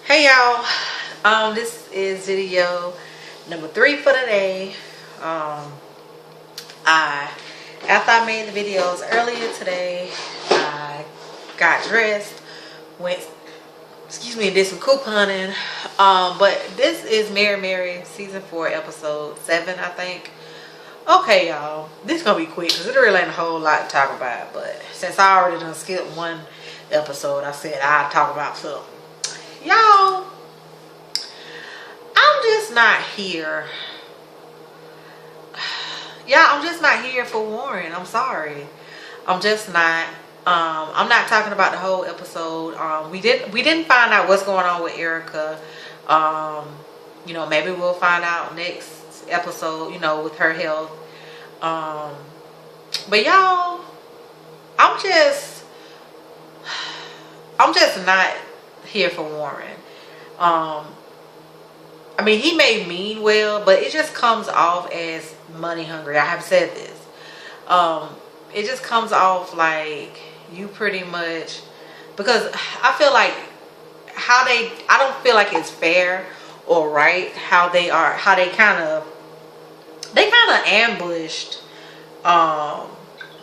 Hey y'all, this is video number 3 for the day. After I made the videos earlier today, I got dressed, went, did some couponing. But this is Mary Mary season 4 episode 7, I think. Okay y'all, this is gonna be quick because it really ain't a whole lot to talk about, but since I already done skipped one episode, I said I'd talk about something. Y'all, I'm just not here. Yeah, I'm just not here for Warren. I'm sorry. I'm just not. I'm not talking about the whole episode. We didn't find out what's going on with Erica. Maybe we'll find out next episode, with her health. But y'all, I'm just not here for Warren. I mean, he may mean well, but it just comes off as money hungry. I have said this. It just comes off like you pretty much, because I feel like I don't feel like it's fair or right how they kind of ambushed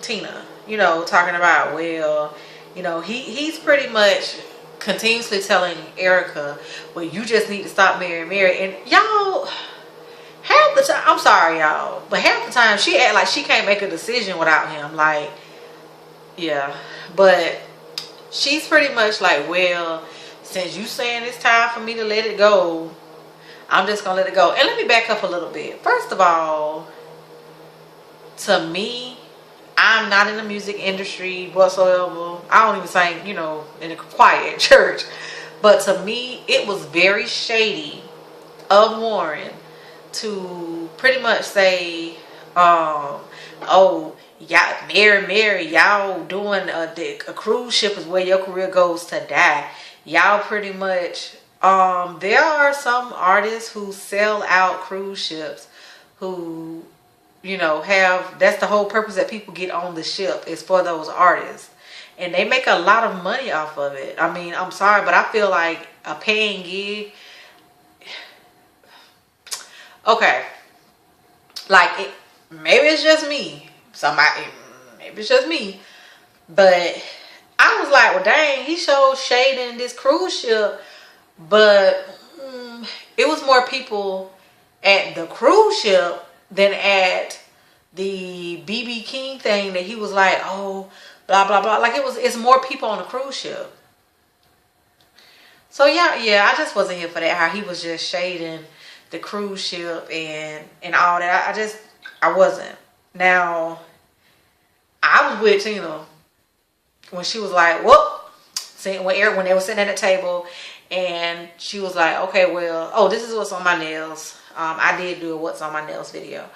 Tina, talking about, well, he's pretty much continuously telling Erica, well, you just need to stop marrying Mary. And y'all, half the time, I'm sorry y'all, but half the time she act like she can't make a decision without him. Like, yeah, but she's pretty much like, well, since you saying it's time for me to let it go, I'm just gonna let it go. And let me back up a little bit. First of all, to me, I'm not in the music industry whatsoever. I don't even sing, in a choir at church. But to me, it was very shady of Warren to pretty much say, oh, y'all, Mary, y'all doing a cruise ship is where your career goes to die. Y'all pretty much, there are some artists who sell out cruise ships who, that's the whole purpose that people get on the ship, is for those artists. And they make a lot of money off of it. I mean, I'm sorry, but I feel like a paying gig, okay, like, maybe it's just me. Maybe it's just me. But I was like, well, dang, he showed shade in this cruise ship. But it was more people at the cruise ship than at the BB King thing that he was like, oh, blah, blah, blah. Like, it's more people on the cruise ship. So, yeah, I just wasn't here for that. How he was just shading the cruise ship and all that. I wasn't. Now, I was with Tina when she was like, well, when they were sitting at the table, and she was like, okay, well, oh, this is what's on my nails. I did do a what's on my nails video.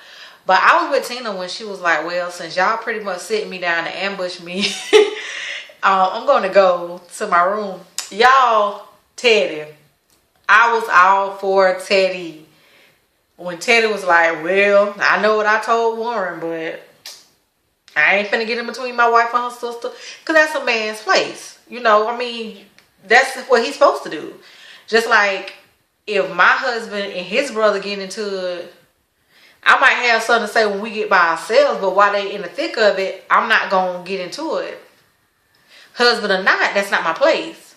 But I was with Tina when she was like, well, since y'all pretty much sitting me down to ambush me, I'm going to go to my room. Y'all, Teddy. I was all for Teddy. When Teddy was like, well, I know what I told Warren, but I ain't finna get in between my wife and her sister. Because that's a man's place. I mean, that's what he's supposed to do. Just like if my husband and his brother get into it, I might have something to say when we get by ourselves, but while they in the thick of it, I'm not going to get into it. Husband or not, that's not my place.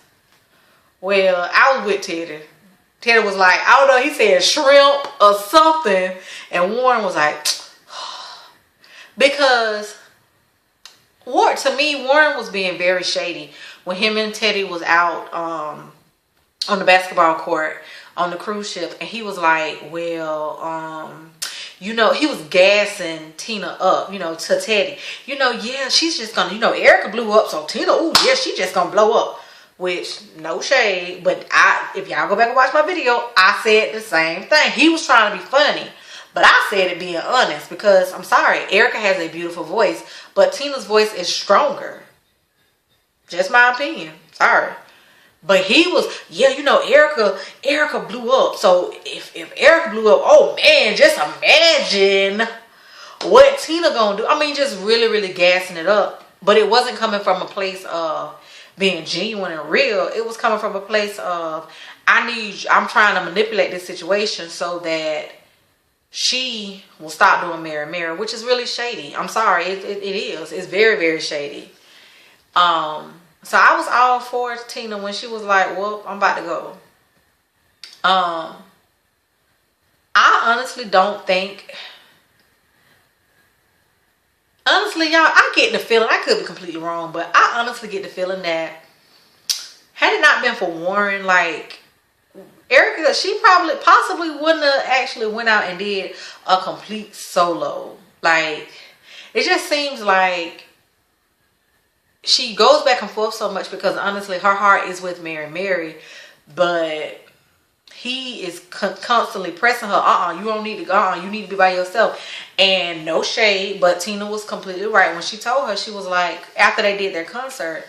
Well, I was with Teddy. Teddy was like, I don't know, he said shrimp or something. And Warren was like, because to me, Warren was being very shady when him and Teddy was out on the basketball court on the cruise ship. And he was like, well, he was gassing Tina up, to Teddy. Yeah, she's just gonna, Erica blew up, so Tina, ooh, yeah, she just gonna blow up. Which, no shade, but if y'all go back and watch my video, I said the same thing. He was trying to be funny, but I said it being honest, because I'm sorry, Erica has a beautiful voice, but Tina's voice is stronger. Just my opinion. Sorry. But he was, yeah, Erica blew up. So if Erica blew up, oh man, just imagine what Tina gonna do. I mean, just really, really gassing it up. But it wasn't coming from a place of being genuine and real. It was coming from a place of, I'm trying to manipulate this situation so that she will stop doing Mary Mary, which is really shady. I'm sorry, it is. It's very, very shady. So I was all for Tina when she was like, well, I'm about to go. I honestly don't think, honestly, y'all, I get the feeling, I could be completely wrong, but I honestly get the feeling that had it not been for Warren, like, Erica, she possibly wouldn't have actually went out and did a complete solo. Like, it just seems like she goes back and forth so much because honestly her heart is with Mary Mary, but he is constantly pressing her, you don't need to go, you need to be by yourself. And no shade, but Tina was completely right when she told her, she was like, after they did their concert,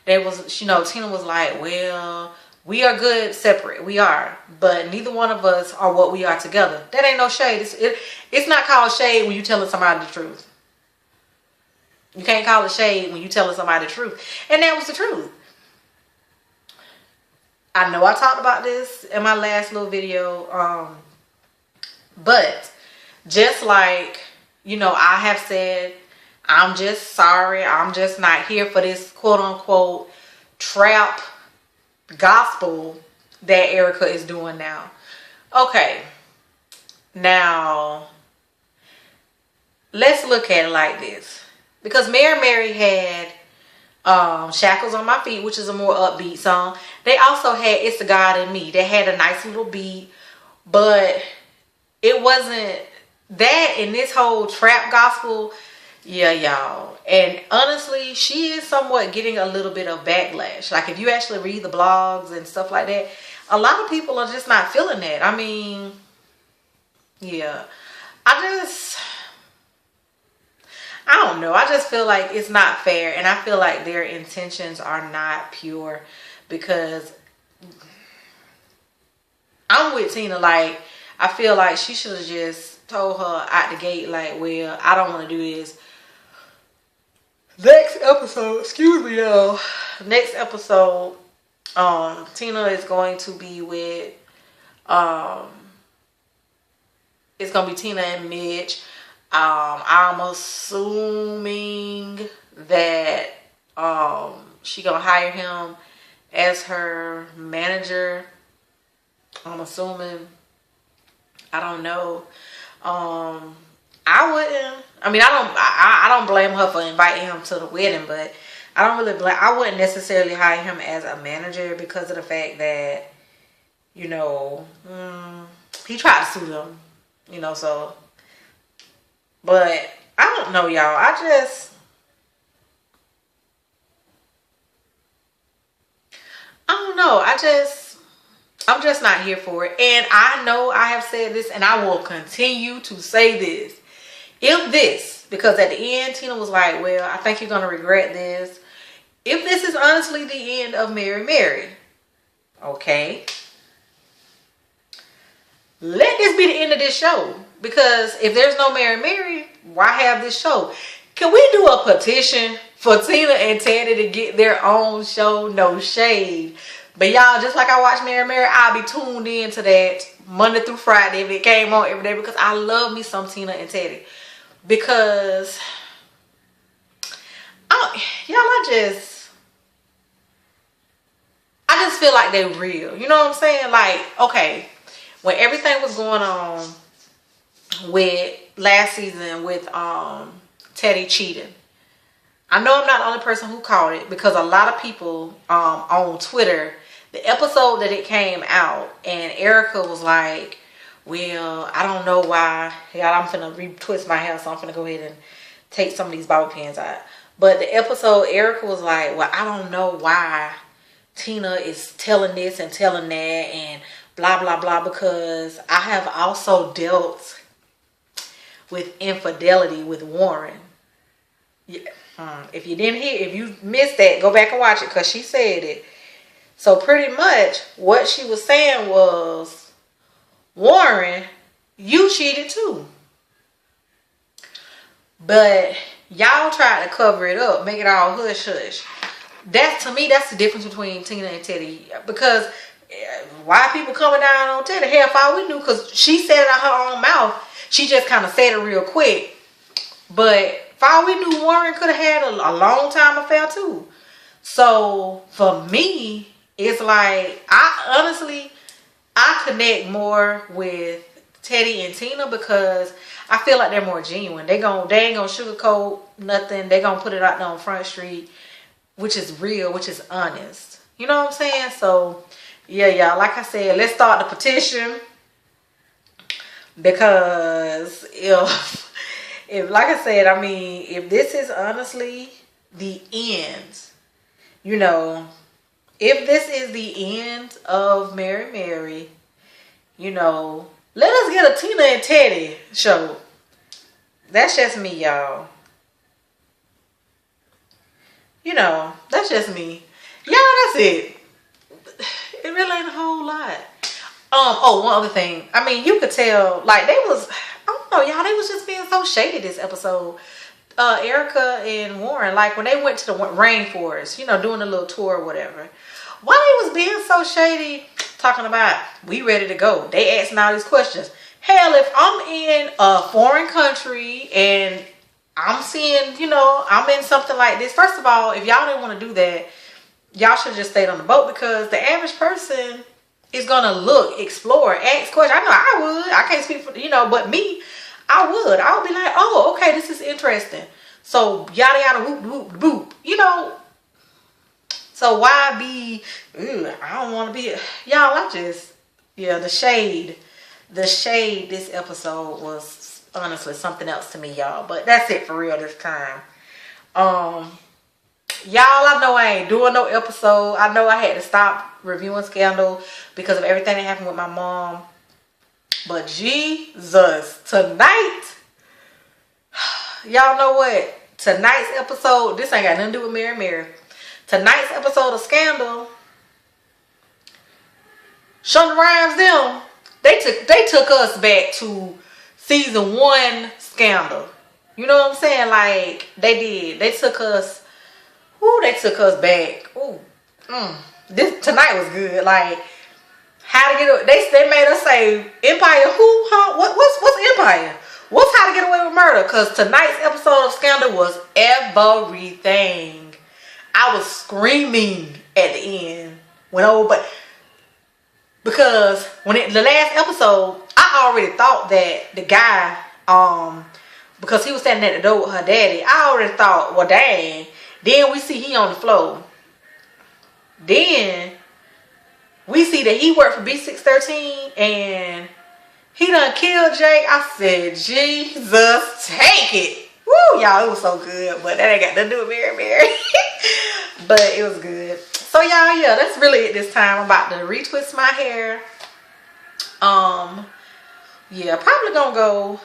Tina was like, well, we are good separate, we are, but neither one of us are what we are together. That ain't no shade. It's not called shade when you telling somebody the truth. You can't call it shade when you telling somebody the truth. And that was the truth. I know I talked about this in my last little video, but just like, I have said, I'm just sorry, I'm just not here for this quote unquote trap gospel that Erica is doing now. Okay, now let's look at it like this, because Mary Mary had Shackles on My Feet, which is a more upbeat song. They also had It's the God in Me. They had a nice little beat, but it wasn't that in this whole trap gospel. Yeah, y'all. And honestly, she is somewhat getting a little bit of backlash. Like, if you actually read the blogs and stuff like that, a lot of people are just not feeling that. I mean, yeah. I don't know. I just feel like it's not fair. And I feel like their intentions are not pure, because I'm with Tina. Like, I feel like she should have just told her out the gate, like, well, I don't want to do this. Next episode, excuse me, y'all. Next episode, Tina is going to be with, it's going to be Tina and Mitch. I'm assuming that, she going to hire him as her manager. I'm assuming. I don't know. I don't blame her for inviting him to the wedding, but I wouldn't necessarily hire him as a manager because of the fact that, he tried to sue them, so. But I don't know, y'all. I don't know. I'm just not here for it. And I know I have said this, and I will continue to say this. Because at the end, Tina was like, well, I think you're going to regret this. If this is honestly the end of Mary Mary, okay, let this be the end of this show. Because if there's no Mary Mary, why have this show? Can we do a petition for Tina and Teddy to get their own show? No shade. But y'all, just like I watch Mary Mary, I'll be tuned in to that Monday through Friday if it came on every day, because I love me some Tina and Teddy. Because, I just feel like they're real. You know what I'm saying? Like, okay, when everything was going on with last season with Teddy cheating, I know I'm not the only person who caught it, because a lot of people on Twitter, the episode that it came out, and Erica was like, well, I don't know why. Y'all, I'm finna retwist my hair, so I'm finna go ahead and take some of these bobby pins out. But the episode, Erica was like, well, I don't know why Tina is telling this and telling that and blah, blah, blah, because I have also dealt with infidelity with Warren. Yeah. If you missed that, go back and watch it, because she said it. So pretty much what she was saying was, Warren, you cheated too. But y'all tried to cover it up, make it all hush hush. That, to me, that's the difference between Tina and Teddy. Because why people coming down on Teddy? Hell, if we knew, because she said it out her own mouth. She just kind of said it real quick. But for all we knew, Warren could have had a long time affair too. So for me, it's like, I connect more with Teddy and Tina because I feel like they're more genuine. They ain't gonna sugarcoat nothing. They gonna put it out there on Front Street, which is real, which is honest. You know what I'm saying? So yeah, y'all, like I said, let's start the petition. Because if like I said, I mean, if this is honestly the end, you know, if this is the end of Mary, you know, let us get a Tina and Teddy show. That's just me, y'all. You know, that's just me. Y'all, that's it. It really ain't a whole lot. Oh, one other thing. I mean, you could tell, like, they was, I don't know, y'all, they was just being so shady this episode. Erica and Warren, like, when they went to the rainforest, you know, doing a little tour or whatever. Why they was being so shady, talking about, we ready to go. They asking all these questions. Hell, if I'm in a foreign country and I'm seeing, you know, I'm in something like this. First of all, if y'all didn't want to do that, y'all should have just stayed on the boat, because the average person is gonna look, explore, ask questions. I know I would. I can't speak for, you know, but me, I would be like, oh, okay, this is interesting. So yada yada whoop whoop boop. You know. So why be? I don't want to be. Y'all, I just, yeah, the shade. This episode was honestly something else to me, y'all. But that's it for real this time. Y'all, I know I ain't doing no episode. I know I had to stop reviewing Scandal because of everything that happened with my mom. But Jesus, tonight, y'all know what? Tonight's episode, this ain't got nothing to do with Mary. Tonight's episode of Scandal, Shonda Rhimes, them, they took us back to season 1 Scandal. You know what I'm saying? Like, they did. They took us back. This tonight was good. Like, how to get away. They made us say Empire. Who? Huh? What's Empire? What's How to Get Away with Murder? Because tonight's episode of Scandal was everything. I was screaming at the end because the last episode, I already thought that the guy, because he was standing at the door with her daddy, I already thought, well, dang. Then we see he on the floor. Then we see that he worked for B613 and he done killed Jake. I said, Jesus, take it. Woo, y'all, it was so good. But that ain't got nothing to do with Mary. But it was good. So y'all, yeah, that's really it this time. I'm about to retwist my hair. Yeah, probably gonna go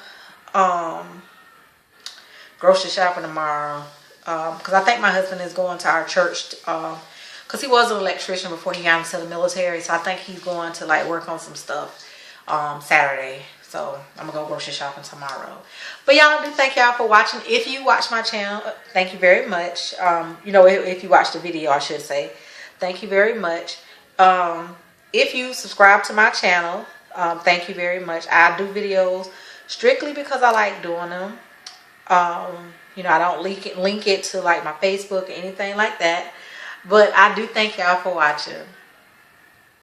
grocery shopping tomorrow. Because I think my husband is going to our church. Because he was an electrician before he got into the military. So I think he's going to like work on some stuff Saturday. So I'm going to go grocery shopping tomorrow. But y'all, I do thank y'all for watching. If you watch my channel, thank you very much. You know, if you watch the video, I should say. Thank you very much. If you subscribe to my channel, thank you very much. I do videos strictly because I like doing them. You know, I don't link it to like my Facebook or anything like that. But I do thank y'all for watching.